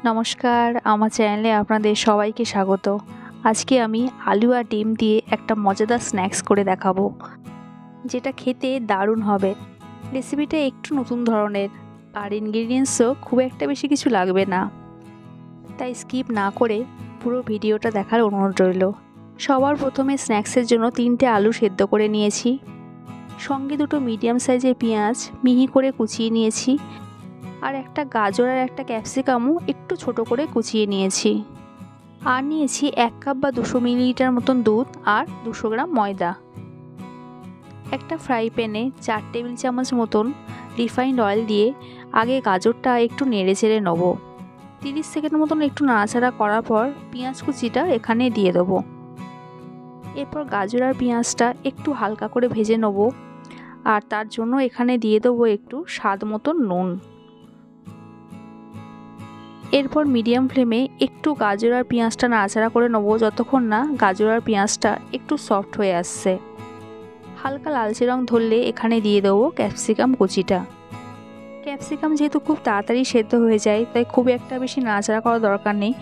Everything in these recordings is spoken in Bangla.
নমস্কার, আমার চ্যানেলে আপনাদের সবাইকে স্বাগত। আজকে আমি আলু আর ডিম দিয়ে একটা মজাদার স্ন্যাক্স করে দেখাবো, যেটা খেতে দারুণ হবে। রেসিপিটা একটু নতুন ধরনের আর ইনগ্রিডিয়েন্টসও খুব একটা বেশি কিছু লাগবে না, তাই স্কিপ না করে পুরো ভিডিওটা দেখার অনুরোধ রইল। সবার প্রথমে স্ন্যাক্সের জন্য 3টে আলু সেদ্ধ করে নিয়েছি, সঙ্গে 2টো মিডিয়াম সাইজের পেঁয়াজ মিহি করে কুচিয়ে নিয়েছি, আর একটা গাজর আর একটা ক্যাপসিকামও একটু ছোট করে কুচিয়ে নিয়েছি। আর নিয়েছি 1 কাপ বা 200 মিলিলিটার মতন দুধ আর 200 গ্রাম ময়দা। একটা ফ্রাই প্যানে 4 টেবিল চামচ মতন রিফাইন্ড অয়েল দিয়ে আগে গাজরটা একটু নেড়ে চেড়ে নেব। 30 সেকেন্ড মতন একটু নাড়াচাড়া করার পর পেঁয়াজ কুচিটা এখানে দিয়ে দেবো। এরপর গাজর আর পেঁয়াজটা একটু হালকা করে ভেজে নেব, আর তার জন্য এখানে দিয়ে দেবো একটু স্বাদ মতন নুন। এরপর মিডিয়াম ফ্লেমে একটু গাজর আর পেঁয়াজটা নাড়াচাড়া করে নেবো যতক্ষণ না গাজর আর পেঁয়াজটা একটু সফট হয়ে আসছে। হালকা লালচে রং ধরলে এখানে দিয়ে দেবো ক্যাপসিকাম কুচিটা। ক্যাপসিকাম যেহেতু খুব তাড়াতাড়ি সেদ্ধ হয়ে যায়, তাই খুব একটা বেশি নাড়াচাড়া করার দরকার নেই।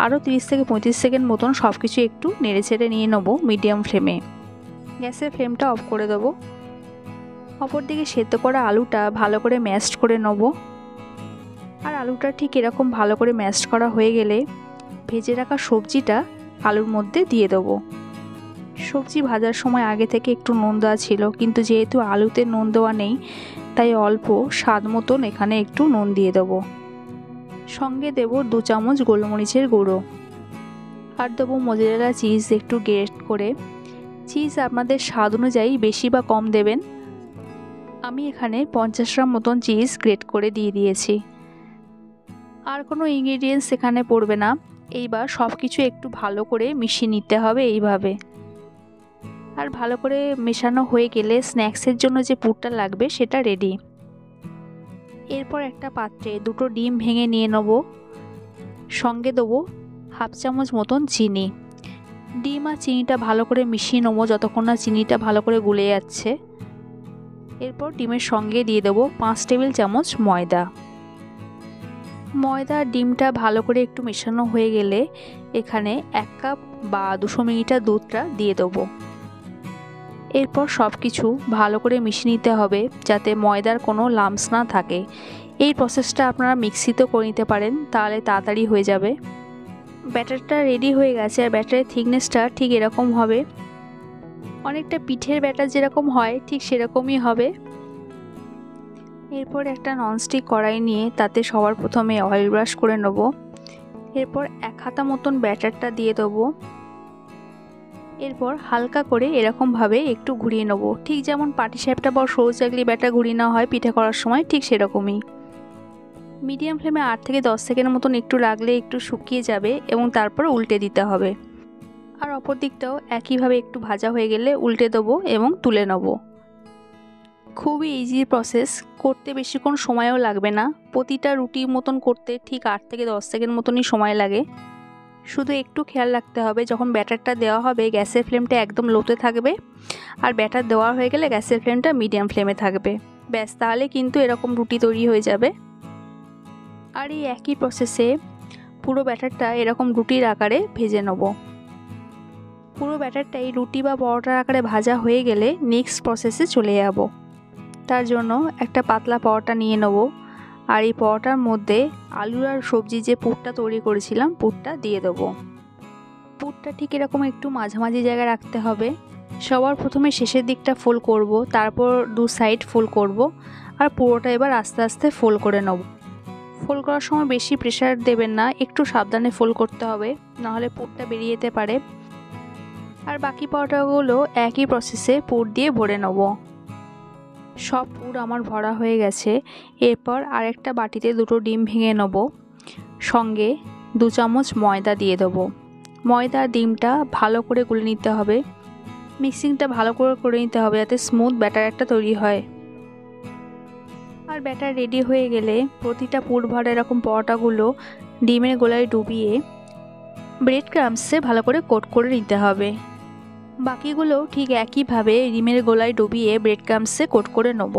আরও 30 থেকে 35 সেকেন্ড মতন সব কিছু একটু নেড়ে চেড়ে নিয়ে নেবো মিডিয়াম ফ্লেমে। গ্যাসের ফ্লেমটা অফ করে দেবো। অপরদিকে সেদ্ধ করা আলুটা ভালো করে ম্যাশড করে নেবো। আর আলুটা ঠিক এরকম ভালো করে ম্যাশ করা হয়ে গেলে ভেজে রাখা সবজিটা আলুর মধ্যে দিয়ে দেবো। সবজি ভাজার সময় আগে থেকে একটু নুন দেওয়া ছিল, কিন্তু যেহেতু আলুতে নুন দেওয়া নেই, তাই অল্প স্বাদ মতন এখানে একটু নুন দিয়ে দেবো। সঙ্গে দেব 2 চামচ গোলমরিচের গুঁড়ো, আর দেবো মোজারেলা চিজ একটু গ্রেট করে। চিজ আপনাদের স্বাদ অনুযায়ী বেশি বা কম দেবেন। আমি এখানে 50 গ্রাম মতন চিজ গ্রেট করে দিয়ে দিয়েছি। আর কোনো ইনগ্রিডিয়েন্টস এখানে পড়বে না। এইবার সব কিছু একটু ভালো করে মিশিয়ে নিতে হবে এইভাবে। আর ভালো করে মেশানো হয়ে গেলে স্ন্যাক্সের জন্য যে পুরটা লাগবে সেটা রেডি। এরপর একটা পাত্রে 2টো ডিম ভেঙে নিয়ে নেব, সঙ্গে দেবো 1/2 চামচ মতন চিনি। ডিম আর চিনিটা ভালো করে মিশিয়ে নেবো যতক্ষণ না চিনিটা ভালো করে গুলে যাচ্ছে। এরপর ডিমের সঙ্গে দিয়ে দেবো 5 টেবিল চামচ ময়দা। ময়দা আর ডিমটা ভালো করে একটু মেশানো হয়ে গেলে এখানে 1 কাপ বা 200 মিলিলিটার দুধটা দিয়ে দেবো। এরপর সব কিছু ভালো করে মিশিয়ে নিতে হবে যাতে ময়দার কোনো লাম্পস না থাকে। এই প্রসেসটা আপনারা মিক্সিতেও করে নিতে পারেন, তাহলে তাড়াতাড়ি হয়ে যাবে। ব্যাটারটা রেডি হয়ে গেছে, আর ব্যাটারের থিকনেসটা ঠিক এরকম হবে। অনেকটা পিঠের ব্যাটার যেরকম হয় ঠিক সেরকমই হবে। এরপর একটা ননস্টিক কড়াই নিয়ে তাতে সবার প্রথমে অয়েল ব্রাশ করে নেব। এরপর 1 হাতা মতন ব্যাটারটা দিয়ে দেবো। এরপর হালকা করে এরকমভাবে একটু ঘুরিয়ে নেব, ঠিক যেমন পাটিসাপটা বা সরু চাকলি ব্যাটার ঘুরিয়ে নেওয়া হয় পিঠে করার সময়, ঠিক সেরকমই। মিডিয়াম ফ্লেমে 8 থেকে 10 সেকেন্ড মতন একটু রাখলে একটু শুকিয়ে যাবে এবং তারপর উল্টে দিতে হবে। আর অপর দিকটাও একইভাবে একটু ভাজা হয়ে গেলে উল্টে দেবো এবং তুলে নেব। খুবই ইজি প্রসেস, করতে বেশিক্ষণ সময়ও লাগবে না। প্রতিটা রুটির মতন করতে ঠিক 8 থেকে 10 সেকেন্ড মতনই সময় লাগে। শুধু একটু খেয়াল রাখতে হবে যখন ব্যাটারটা দেওয়া হবে গ্যাসের ফ্লেমটা একদম লোতে থাকবে, আর ব্যাটার দেওয়া হয়ে গেলে গ্যাসের ফ্লেমটা মিডিয়াম ফ্লেমে থাকবে। ব্যাস, তাহলে কিন্তু এরকম রুটি তৈরি হয়ে যাবে। আর এই একই প্রসেসে পুরো ব্যাটারটা এরকম রুটির আকারে ভেজে নেব। পুরো ব্যাটারটাই রুটি বা পরোটার আকারে ভাজা হয়ে গেলে নেক্সট প্রসেসে চলে যাব। তার জন্য একটা পাতলা পরোটা নিয়ে নেব, আর এই পরোটার মধ্যে আলু আর সবজি যে পুরটা তৈরি করেছিলাম পুরটা দিয়ে দেবো। পুরটা ঠিক এরকম একটু মাঝামাঝি জায়গায় রাখতে হবে। সবার প্রথমে শেষের দিকটা ফোল্ড করব, তারপর 2 সাইড ফোল্ড করব, আর পুরোটা এবার আস্তে আস্তে ফোল্ড করে নেব। ফোল্ড করার সময় বেশি প্রেশার দেবেন না, একটু সাবধানে ফোল্ড করতে হবে, নাহলে পুরটা বেরিয়ে যেতে পারে। আর বাকি পরোটাগুলো একই প্রসেসে পুর দিয়ে ভরে নেব। সব পুর আমার ভরা হয়ে গেছে। এরপর আরেকটা বাটিতে 2টো ডিম ভেঙে নেব, সঙ্গে 2 চামচ ময়দা দিয়ে দেবো। ময়দা ডিমটা ভালো করে গুলে নিতে হবে, মিক্সিংটা ভালো করে নিতে হবে যাতে স্মুথ ব্যাটার একটা তৈরি হয়। আর ব্যাটার রেডি হয়ে গেলে প্রতিটা পুর ভরা এরকম পরোটাগুলো ডিমের গোলায় ডুবিয়ে ব্রেড ক্রাম্বসে ভালো করে কোট করে নিতে হবে। বাকিগুলো ঠিক একইভাবে ডিমের গোলায় ডুবিয়ে ব্রেড ক্রাম্বসে কোট করে নেব।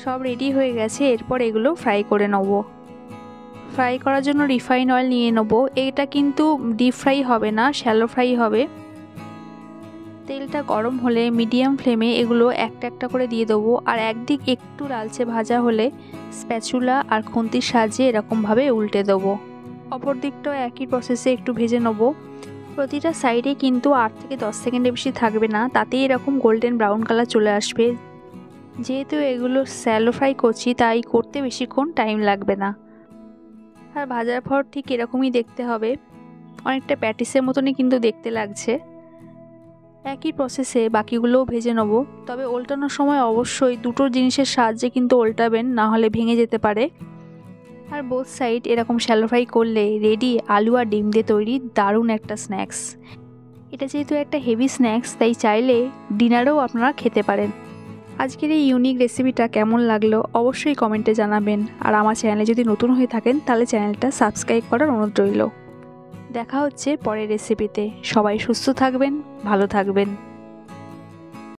সব রেডি হয়ে গেছে, এরপর এগুলো ফ্রাই করে নেব। ফ্রাই করার জন্য রিফাইন অয়েল নিয়ে নেব। এটা কিন্তু ডিপ ফ্রাই হবে না, শ্যালো ফ্রাই হবে। তেলটা গরম হলে মিডিয়াম ফ্লেমে এগুলো একটা একটা করে দিয়ে দেবো। আর একদিক একটু লালচে ভাজা হলে স্প্যাচুলা আর খুন্তির সাহায্যে এরকমভাবে উল্টে দেবো। অপর দিকটাও একই প্রসেসে একটু ভেজে নেব। প্রতিটা সাইডে কিন্তু 8 থেকে 10 সেকেন্ডের বেশি থাকবে না, তাতেই এরকম গোল্ডেন ব্রাউন কালার চলে আসবে। যেহেতু এগুলো শ্যালো ফ্রাই করছি তাই করতে বেশিক্ষণ টাইম লাগবে না। আর ভাজার পর ঠিক এরকমই দেখতে হবে, অনেকটা প্যাটিসের মতনই কিন্তু দেখতে লাগছে। একই প্রসেসে বাকিগুলোও ভেজে নেব। তবে উল্টানোর সময় অবশ্যই দুটো জিনিসের সাহায্যে কিন্তু উল্টাবেন, না হলে ভেঙে যেতে পারে। আর বোথ সাইড এরকম শ্যালো ফ্রাই করলে রেডি আলু আর ডিম দিয়ে তৈরি দারুণ একটা স্ন্যাক্স। এটা যেহেতু একটা হেভি স্ন্যাক্স তাই চাইলে ডিনারেও আপনারা খেতে পারেন। আজকের এই ইউনিক রেসিপিটা কেমন লাগলো অবশ্যই কমেন্টে জানাবেন। আর আমার চ্যানেলে যদি নতুন হয়ে থাকেন তাহলে চ্যানেলটা সাবস্ক্রাইব করার অনুরোধ রইল। দেখা হচ্ছে পরের রেসিপিতে। সবাই সুস্থ থাকবেন, ভালো থাকবেন।